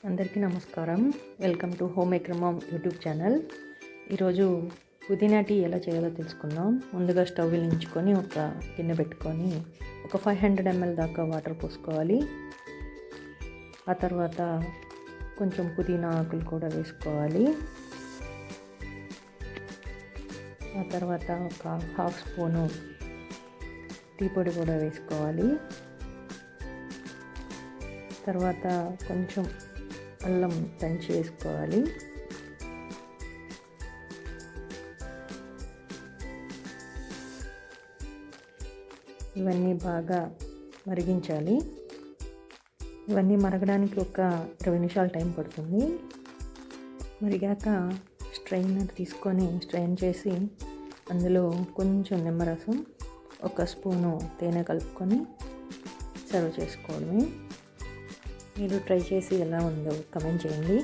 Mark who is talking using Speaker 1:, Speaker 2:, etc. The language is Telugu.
Speaker 1: అందరికీ నమస్కారం. Welcome to home maker mom YouTube channel. ఈరోజు పుదీనా టీ ఎలా చేయాలో తెలుసుకుందాం. ముందుగా స్టవ్ వెలిగించుకొని ఒక గిన్నె పెట్టుకొని ఒక 500 ml దాకా వాటర్ పోసుకోవాలి. ఆ తర్వాత కొంచెం పుదీనా ఆకులు కూడా వేసుకోవాలి. ఆ తర్వాత ఒక హాఫ్ స్పూను టీ పొడి కూడా వేసుకోవాలి. తర్వాత కొంచెం అల్లం దంచి వేసుకోవాలి. ఇవన్నీ బాగా మరిగించాలి. ఇవన్నీ మరగడానికి ఒక 20 నిమిషాలు టైం పడుతుంది. మరిగాక స్ట్రైనర్ తీసుకొని స్ట్రైన్ చేసి అందులో కొంచెం నిమ్మరసం, ఒక స్పూను తేనె కలుపుకొని సర్వ్ చేసుకోవడమే. మీరు ట్రై చేసి ఎలా ఉందో కమెంట్ చేయండి.